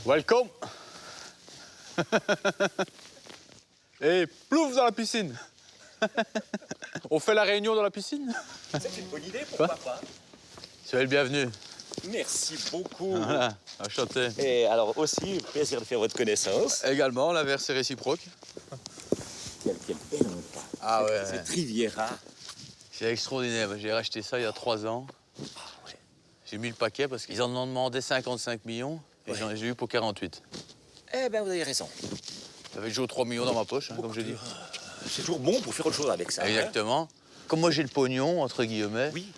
Welcome. Et plouf dans la piscine. On fait la réunion dans la piscine? C'est une bonne idée, pourquoi pas? Soyez le bienvenu. Merci beaucoup. Voilà, enchanté. Et alors aussi, plaisir de faire votre connaissance. Également, l'inverse est réciproque. Quel bel endroit. Ah ouais. Cette Riviera. C'est extraordinaire. J'ai racheté ça il y a 3 ans. J'ai mis le paquet parce qu'ils en ont demandé 55 millions et j'ai eu pour 48. Eh ben, vous avez raison. J'avais toujours 3 millions dans ma poche, hein, comme je dis. C'est toujours bon pour faire autre chose avec ça. Exactement. Comme moi j'ai le pognon, entre guillemets, Oui.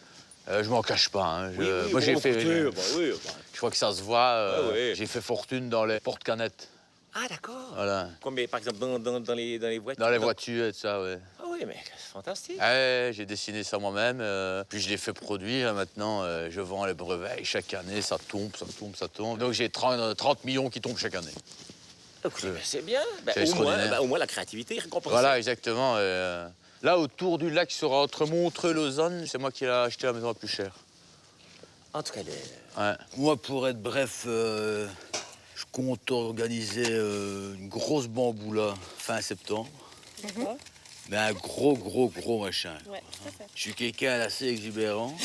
Je m'en cache pas. Hein. Oui, Moi j'ai fait. oui. Je crois que ça se voit. Ouais. J'ai fait fortune dans les porte-canettes. Ah, d'accord. Voilà. Comme par exemple dans les voitures. Dans les voitures et tout ça, ouais. Ah oui, mais c'est fantastique. Ouais, j'ai dessiné ça moi-même. Puis je l'ai fait produire. Maintenant, je vends les brevets. Et chaque année, ça tombe. Donc j'ai 30 millions qui tombent chaque année. Écoutez, ben, c'est bien. Ben, C'est extraordinaire. au moins, la créativité est récompensée. Voilà, exactement. Là, autour du lac, sera entre Montreux et Lausanne, c'est moi qui l'ai acheté la maison la plus chère. En tout cas, Ouais. Moi, pour être bref, je compte organiser une grosse bamboula fin septembre. D'accord. Mais un gros machin. Ouais, tout à fait. Je suis quelqu'un d'assez exubérant,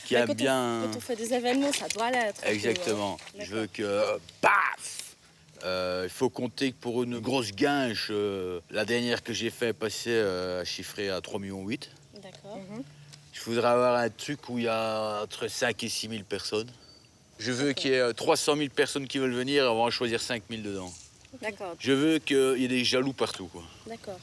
qui Bah, aime bien... Quand on fait des événements, ça doit l'être. Exactement. Un peu, hein. Je veux que... paf il faut compter que pour une grosse guinche, la dernière que j'ai fait passer chiffrée à 3,8 millions. D'accord. Je voudrais avoir un truc où il y a entre 5 et 6 000 personnes. Je veux qu'il y ait 300 000 personnes qui veulent venir avant de choisir 5 000 dedans. D'accord. Je veux qu'il y ait des jaloux partout, quoi. D'accord.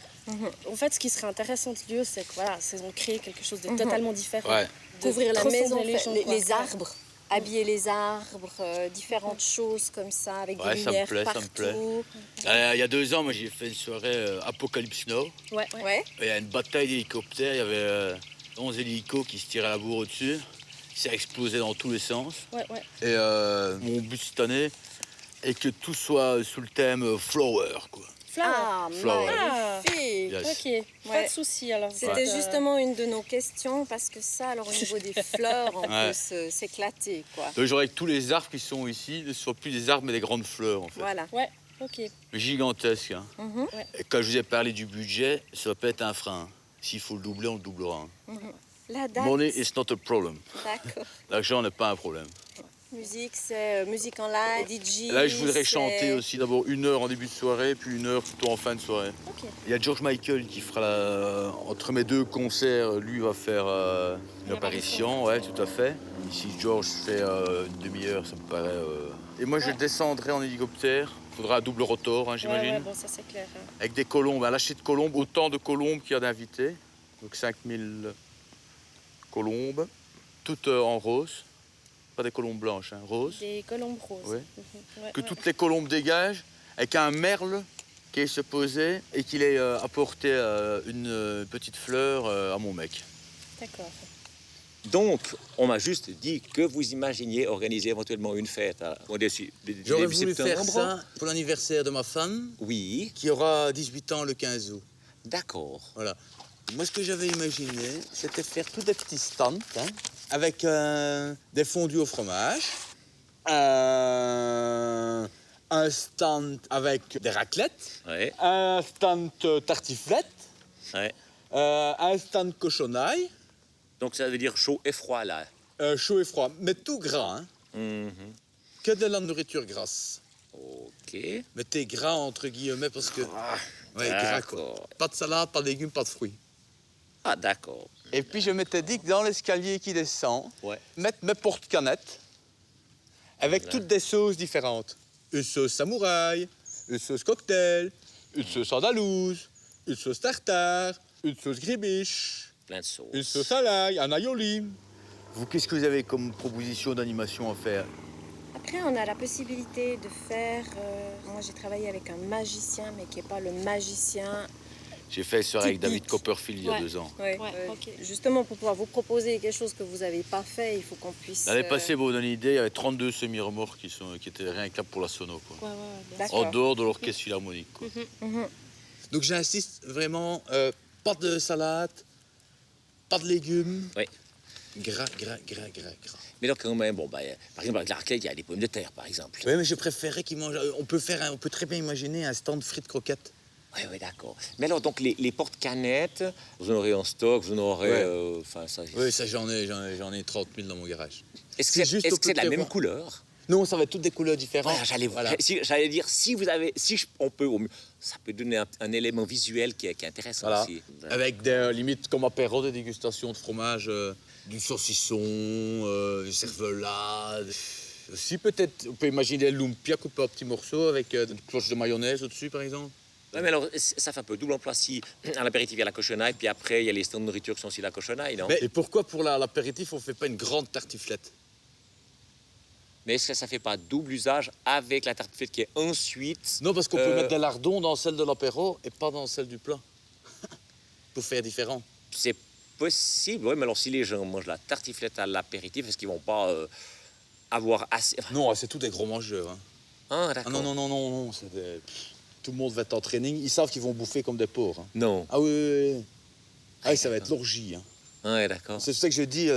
En fait, ce qui serait intéressant de lieu, c'est que voilà, c'est de créer quelque chose de totalement différent. Ouais. De Couvrir la ressembler maison, les gens, quoi. les arbres, habiller les arbres, différentes choses comme ça, avec Ouais, des ça me lumières plaît, ça me partout. plaît. Il y a 2 ans, moi, j'ai fait une soirée Apocalypse Now. Ouais. Ouais. Il y a une bataille d'hélicoptères. Il y avait 11 hélicos qui se tiraient à la bourre au-dessus. Ça explosait dans tous les sens. Ouais. Et mon but cette année est que tout soit sous le thème flower, quoi. Flower. Ah, Flower. magnifique. Yes. Ok. Pas Ouais. de souci alors. C'était justement une de nos questions parce que ça, alors au niveau des fleurs, on Ouais. peut s'éclater, quoi. Donc j'aurais que tous les arbres qui sont ici ne soient plus des arbres mais des grandes fleurs, en fait. Voilà. Ouais. Ok. Gigantesques. Hein. Mhm. Et quand je vous ai parlé du budget, ça va pas être un frein. S'il faut le doubler, on le doublera. Hein. La date. Money is not a problem. D'accord. L'argent n'est pas un problème. Musique, c'est musique en live, DJ. Là, je voudrais c'est- chanter aussi d'abord 1 heure en début de soirée, puis 1 heure plutôt en fin de soirée. Ok. Il y a George Michael qui fera entre mes 2 concerts, lui va faire une apparition, ouais, tout à fait. Si George fait une demi-heure, ça me paraît. Et moi, je descendrai en hélicoptère. Il faudra un double rotor, hein, j'imagine. Ouais, bon, ça c'est clair. Hein. Avec des colombes, un lâcher de colombes, autant de colombes qu'il y a d'invités. Donc 5000 colombes, toutes en rose. Pas des colombes blanches, hein, roses. Des colombes roses. Ouais. Ouais, Que ouais. toutes les colombes dégagent, avec un merle qui est se poser et qu'il ait apporté une petite fleur à mon mec. D'accord. Donc, on m'a juste dit que vous imaginiez organiser éventuellement une fête au début J'aurais début voulu faire septembre. ça pour l'anniversaire de ma femme, Oui, qui aura 18 ans le 15 août. d'accord. Voilà. Moi, ce que j'avais imaginé, c'était faire tous des petits stands, hein, avec des fondus au fromage, un stand avec des raclettes, Ouais, un stand tartiflette, ouais. un stand cochonaille, Donc, ça veut dire chaud et froid, là. chaud et froid, mais tout gras, hein, Mhm. que de la nourriture grasse. OK. Mettez gras entre guillemets parce que... ouais, gras, quoi. D'accord. Pas de salade, pas de légumes, pas de fruits. Ah, d'accord. Et puis je m'étais dit que dans l'escalier qui descend, Ouais. mettre mes porte-canettes avec Voilà. toutes des sauces différentes. Une sauce samouraï, une sauce cocktail, une sauce andalouse, une sauce tartare, une sauce gribiche, Plein de sauce. une sauce à l'ail, un aioli. Vous, qu'est-ce que vous avez comme proposition d'animation à faire? Après, on a la possibilité de faire. Moi, j'ai travaillé avec un magicien, mais qui n'est pas le magicien. J'ai fait ça avec Typique. David Copperfield il y a Ouais. 2 ans. Ouais, ok. Justement, pour pouvoir vous proposer quelque chose que vous n'avez pas fait, il faut qu'on puisse. L'année passée, pour vous donner une idée, il y avait 32 semi-remorques qui étaient rien que là pour la sono, quoi. Ouais, bien D'accord. En dehors de l'orchestre philharmonique, quoi. Mhm. Donc j'insiste vraiment, pas de salade, pas de légumes. Oui. Gras. Mais donc, quand même, bon, bah, par exemple, avec la raclette, il y a des pommes de terre, par exemple. Oui, mais je préférais qu'ils mangent. On peut très bien imaginer un stand frites croquettes. Oui, d'accord. Mais alors, donc, les porte-canettes, vous en aurez en stock, vous en aurez... Ouais. Enfin, ça... Oui, ça j'en ai 30 000 dans mon garage. Est-ce c'est que juste c'est au de la côté même roi. couleur? Non, ça va être toutes des couleurs différentes. Voilà, j'allais dire, on peut, ça peut donner un élément visuel qui est intéressant Voilà. aussi. Avec des limites comme apéro, des dégustations de fromage, du saucisson, du cervelas. Si peut-être, on peut imaginer le lumpia coupé en petits morceaux avec une cloche de mayonnaise au-dessus, par exemple. Ouais, mais alors, ça fait un peu double emploi si à l'apéritif il y a la cochonaille, puis après il y a les stands de nourriture qui sont aussi la cochonaille, non? Mais et pourquoi pour l'apéritif on fait pas une grande tartiflette? Mais est-ce que ça fait pas double usage avec la tartiflette qui est ensuite... Non, parce qu'on peut mettre des lardons dans celle de l'apéro et pas dans celle du plat. Pour faire différent. C'est possible, oui, mais alors si les gens mangent la tartiflette à l'apéritif, est-ce qu'ils vont pas avoir assez... Non, c'est tous des gros mangeurs. Hein. Ah, Ah d'accord. non, c'est des... Tout le monde va être en training, ils savent qu'ils vont bouffer comme des porcs. Hein. Non. Ah oui. Ah oui, ça va être d'accord. l'orgie. Hein. Ouais, d'accord. C'est ça que je dis,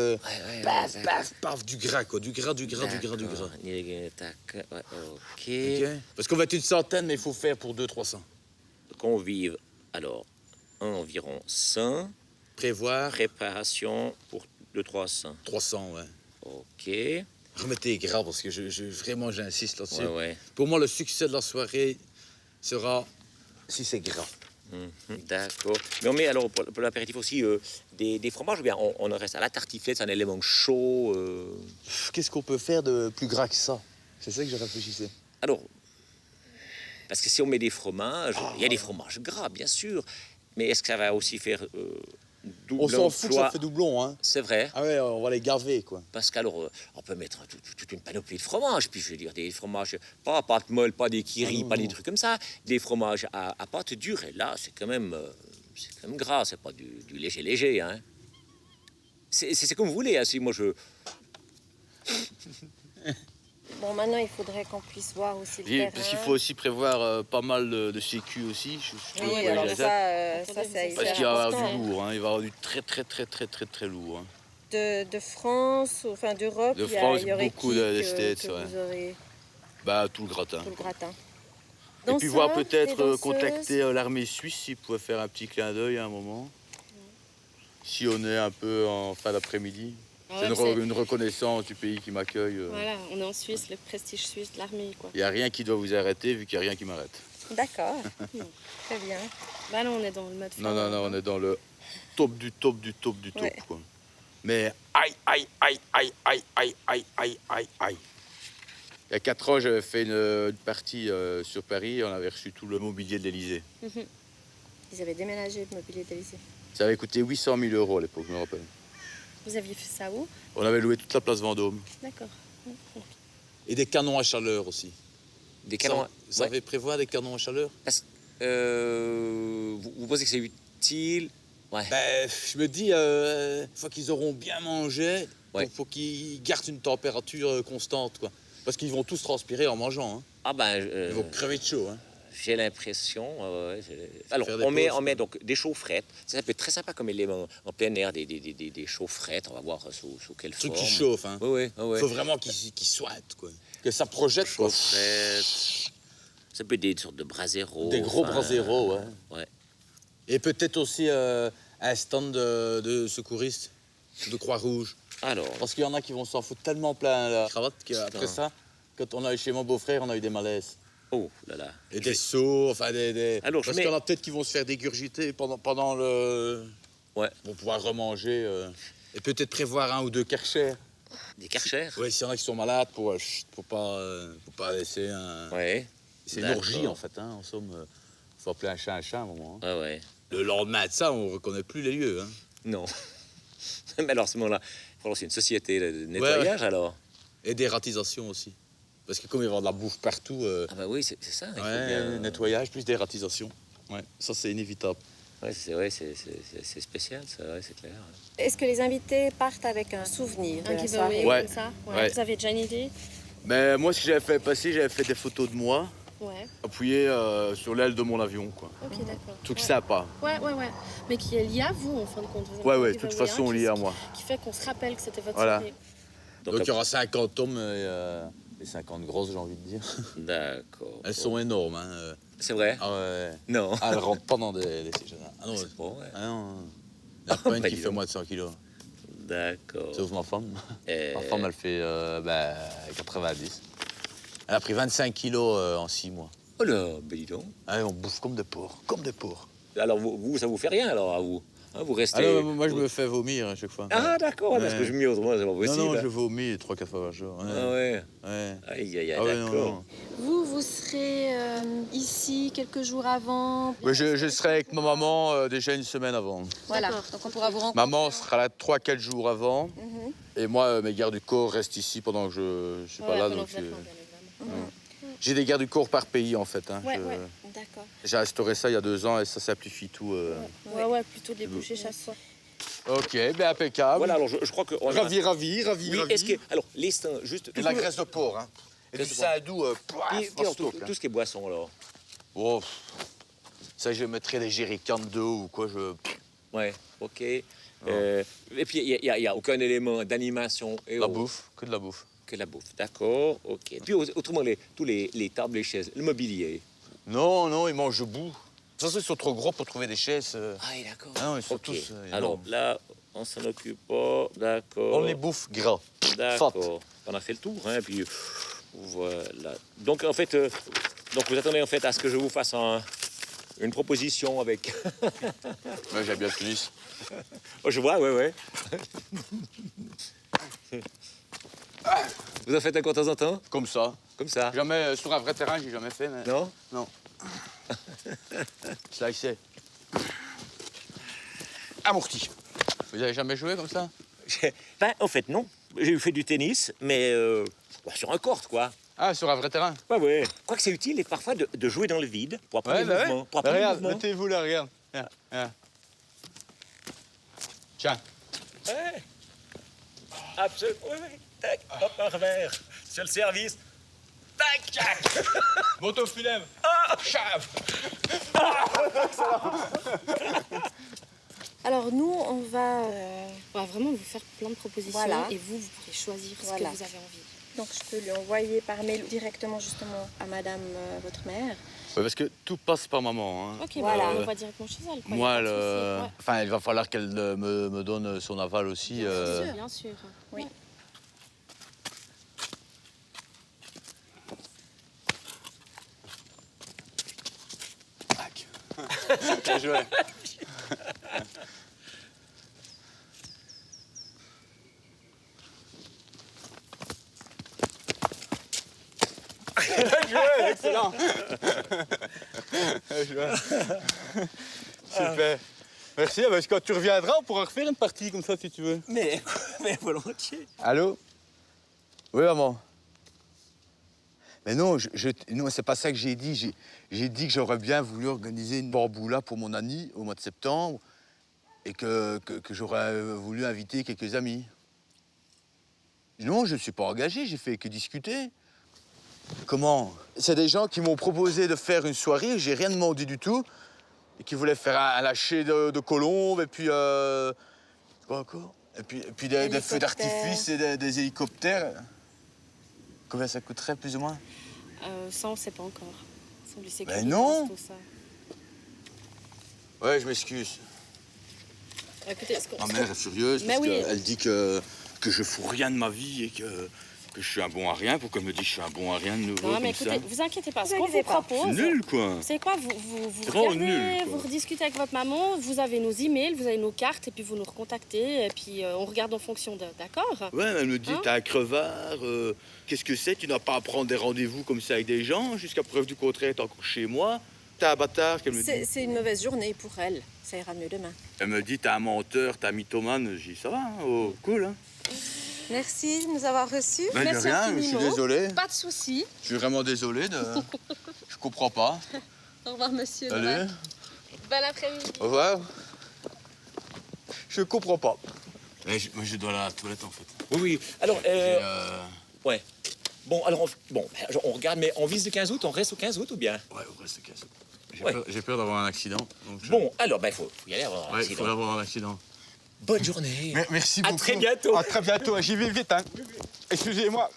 paf, ouais. paf, paf, du gras, quoi. Du gras. D'accord. Tac, ouais, ok. Ok. Parce qu'on va être une centaine, mais il faut faire pour 200-300. Convive, alors, environ 100. Prévoir, Préparation pour 200-300. 300, ouais. Ok. Remettez gras, parce que vraiment, j'insiste là-dessus. Ouais. Pour moi, le succès de la soirée sera si c'est gras. D'accord. Mais on met alors pour l'apéritif aussi des fromages ou bien on en reste à la tartiflette, c'est un élément chaud. Qu'est-ce qu'on peut faire de plus gras que ça? C'est ça que je réfléchissais. Alors, parce que si on met des fromages, il y a des fromages gras, bien sûr, mais est-ce que ça va aussi faire double On s'en fout que emploi? ça fait doublon, hein. C'est vrai. Ah ouais, on va les gaver, quoi. Parce qu'alors, on peut mettre toute une panoplie de fromages, puis je veux dire, des fromages, pas à pâte molle, pas des kiri, pas des trucs comme ça, des fromages à pâte dure, et là, c'est quand même gras, c'est pas du léger, hein. C'est comme vous voulez, hein, si moi je... Bon, maintenant, il faudrait qu'on puisse voir aussi le terrain. Parce qu'il faut aussi prévoir pas mal de sécu aussi. Je trouve, Oui, pour alors les ça, c'est parce hyper qu'il va y avoir important. du lourd, hein. Il va y avoir du très lourd. Hein. De France, enfin d'Europe, De il y France, aurait beaucoup qui de que States, vous ouais. aurez Bah, tout le gratin. tout le gratin. Et puis voir Danseurs, peut-être des danseuses. contacter l'armée suisse s'ils pouvaient faire un petit clin d'œil à un moment. Si on est un peu en fin d'après-midi. Ah C'est ouais, une reconnaissance du pays qui m'accueille. Voilà, on est en Suisse, le prestige suisse de l'armée, quoi. Il n'y a rien qui doit vous arrêter vu qu'il n'y a rien qui m'arrête. D'accord, très bien. Bah là, on est dans le mode... Non, on est dans le top du top. Ouais. Quoi. Mais aïe. Il y a 4 ans, j'avais fait une partie sur Paris. On avait reçu tout le mobilier de l'Élysée. Ils avaient déménagé le mobilier de l'Élysée. Ça avait coûté 800 000 € à l'époque, je me rappelle. Vous aviez fait ça où? On avait loué toute la place Vendôme. D'accord. Et des canons à chaleur aussi. Des canons... Vous savez prévoir des canons à chaleur? Vous pensez que c'est utile? Ouais. Ben, je me dis, une fois qu'ils auront bien mangé, Ouais. faut qu'ils gardent une température constante, quoi. Parce qu'ils vont tous transpirer en mangeant. Hein. Ah ben... Ils vont crever de chaud. Hein. J'ai l'impression. Alors, Faire des on met pauses, donc des chaufferettes. Ça peut être très sympa comme élément en plein air, des chaufferettes. On va voir sous quelle Truc forme. qui chauffe. Hein. Oui. Faut vraiment qu'ils sointent, quoi. Que ça projette, quoi. Chaufferettes. Ça peut être des sortes de braseros. Des gros enfin, braseros, ouais. Ouais. Et peut-être aussi un stand de secouristes, de Croix-Rouge. Alors, Parce qu'il y en a qui vont s'en foutre tellement plein la cravate qu'après ça, quand on a eu chez mon beau-frère, on a eu des malaises. oh là là. Et des seaux, enfin Alors, parce je mets- qu'il y en a peut-être qui vont se faire dégurgiter pendant le... Ouais. Vont pouvoir remanger. Et peut-être prévoir 1 ou 2 Karcher. Des karchers. Oui, s'il y en a qui sont malades, pour pas laisser un... Ouais. C'est une D'accord. orgie, en fait, hein. En somme, faut appeler un chat à un moment. Hein. Ouais. Le lendemain de ça, on ne reconnaît plus les lieux. Hein. Non. Mais alors, à ce moment-là, il faut lancer une société de nettoyage, alors. Et des ratisations aussi. Parce que comme il va y avoir de la bouffe partout, Ah bah oui, c'est ça. Il faut ouais, bien... nettoyage plus des ratisations. Ouais, ça c'est inévitable. Ouais, c'est spécial, ça, ouais, c'est clair. Est-ce que les invités partent avec un souvenir de Un la giveaway soirée? Ouais. comme ça? Ouais. Vous avez déjà une idée? Mais moi, ce que j'avais fait passer, j'avais fait des photos de moi Ouais, appuyé sur l'aile de mon avion, quoi. ok, d'accord. Truc Ouais. sympa. Ouais. Mais qui est lié à vous, en fin de compte. Vous en Ouais, avez ouais, un de toute giveaway, façon qui- lié à moi. Qui fait qu'on se rappelle que c'était votre Voilà. soirée. Donc il y aura 50 tomes et 50 grosses, j'ai envie de dire. D'accord. Elles sont énormes. Hein. C'est vrai? Ah ouais. Non. Ah, elles rentrent pas dans des Ah non, C'est pas vrai. ah non. Il n'y en a pas une Bah, qui dis fait donc. moins de 100 kilos. D'accord. Sauf ma femme. Et- Ma femme, elle fait 90. Elle a pris 25 kilos en 6 mois. Oh là, ben dis donc. Ah, on bouffe comme des porcs. Comme des porcs. Alors, vous, ça vous fait rien, alors, à vous? Hein, vous restez... Ah non, moi, je me fais vomir à chaque fois. Ah, d'accord, parce que Ouais. je m'y autrement, c'est pas Non, possible. non, je vomis 3-4 fois par jour. Ouais. Ah ouais. Ouais. Aïe, aïe, aïe, Ah ouais, non, d'accord. non. Vous serez ici quelques jours avant. Ouais, je serai avec ma maman déjà une semaine avant. Voilà, D'accord. donc on pourra vous rencontrer. Maman sera là 3-4 jours avant. Mhm. Et moi, mes gardes du corps restent ici pendant que je suis pas là. Donc, j'ai des gardes du corps par pays, en fait. Hein. Ouais, ouais. D'accord. J'ai instauré ça il y a 2 ans et ça simplifie tout. Ouais, plutôt de les boucher chaque fois. Ok, ben impeccable. Voilà, alors je crois que... Ravi. Oui, est-ce que... Alors, les seins, juste... De la graisse de porc, hein. Et du Graisse de porc. saindoux, Puis, alors, tout ce qui est boisson, alors. Oh, ça, je mettrais des jerrycans d'eau ou quoi. Ouais, ok. Et puis, il n'y a aucun élément d'animation et La autres bouffe, que de la bouffe. que la bouffe. D'accord, ok. Puis, autrement, tous les tables, les chaises, le mobilier. Non, ils mangent debout. De toute façon, ils sont trop gros pour trouver des chaises. Ah, d'accord. Ah non, ils sont Ok. tous Alors, énormes. là, on s'en occupe pas. D'accord. On les bouffe gras. Fat. D'accord. On a fait le tour, hein, puis voilà. Donc, en fait, donc vous attendez en fait à ce que je vous fasse une proposition avec... Ouais, j'ai bien fini. Oh, je vois, ouais. Vous en faites un de temps en temps? Comme ça. Comme ça? Jamais sur un vrai terrain, j'ai jamais fait. Mais... Non? Non. Slicer. Amorti. Vous avez jamais joué comme ça? Ben, en fait, non. J'ai fait du tennis, mais sur un court, quoi. Ah, sur un vrai terrain? Ouais. Je crois que c'est utile et parfois de jouer dans le vide pour apprendre le mouvement. Pour apprendre le Regarde, mouvement. mettez-vous là, regarde. Viens. Tiens. Ouais. Absolument. Oui. Tac, hop, un revers. Sur le service. Tac, tac. Moto filet. Chave. Alors nous, on va vraiment vous faire plein de propositions Voilà. et vous pourrez choisir ce Voilà. que vous avez envie. Donc je peux lui envoyer par mail directement justement à madame votre mère. Ouais, parce que tout passe par maman. Hein. Ok, Voilà. bah, on va directement chez elle. Quoi, Moi, y a pas de souci, ouais. enfin, il va falloir qu'elle me donne son aval aussi. Bien sûr. Oui. Bien joué. Bien joué, excellent. Bien joué. Super. Merci, parce que quand tu reviendras, on pourra refaire une partie comme ça si tu veux. Mais volontiers. Allô? Oui, maman. Mais non, non, c'est pas ça que j'ai dit. J'ai dit que j'aurais bien voulu organiser une bamboula pour mon Annie au mois de septembre et que j'aurais voulu inviter quelques amis. Non, je ne suis pas engagé, j'ai fait que discuter. Comment? C'est des gens qui m'ont proposé de faire une soirée, j'ai rien demandé du tout, et qui voulaient faire un lâcher de colombes, et puis... quoi encore? Et puis des feux d'artifice et des hélicoptères. Combien ça coûterait, plus ou moins? Ça, on ne sait pas encore. Ça, lui, c'est Mais que non. tout ça. Ouais, je m'excuse. Écoutez, est-ce qu'on... Ma mère est furieuse Mais parce oui. qu'elle dit que je fous rien de ma vie et que je suis un bon à rien. Pourquoi elle me dit que je suis un bon à rien de nouveau Non, comme mais ça? écoutez, vous inquiétez pas. Ce Vous qu'on vous inquiétez pas. C'est propose... nul, quoi. C'est quoi, vous C'est vraiment regardez, nul, quoi. vous rediscutez avec votre maman, vous avez nos emails, vous avez nos cartes, et puis vous nous recontactez, et puis on regarde en fonction de... D'accord? Ouais, elle me dit, Hein? t'as un crevard, qu'est-ce que c'est? Tu n'as pas à prendre des rendez-vous comme ça avec des gens, jusqu'à preuve du contraire, t'es encore chez moi. T'as un bâtard, qu'elle me dit. C'est une mauvaise journée pour elle. Ça ira mieux demain. Elle me dit, t'es un menteur, t'es un mythomane. Je dis, ça va, hein, oh, cool, hein. Merci de nous avoir reçus. Ben, de Merci rien, je suis infiniment. désolé. Pas de souci. Je suis vraiment désolé de... Je comprends pas. Au revoir, monsieur. Allez, Bon après-midi. au revoir. Je comprends pas. Moi, je dois aller à la toilette, en fait. Oui. Alors, J'ai, ouais. Bon, alors, on regarde, mais on vise le 15 août, on reste au 15 août ou bien? Ouais, on reste 15 août. Ouais. J'ai peur d'avoir un accident. Donc Bon, alors, il faut y aller avoir un ouais, il accident. faut avoir un accident. Bonne journée. Merci À beaucoup. très bientôt. À très bientôt. J'y vais vite, hein. Excusez-moi.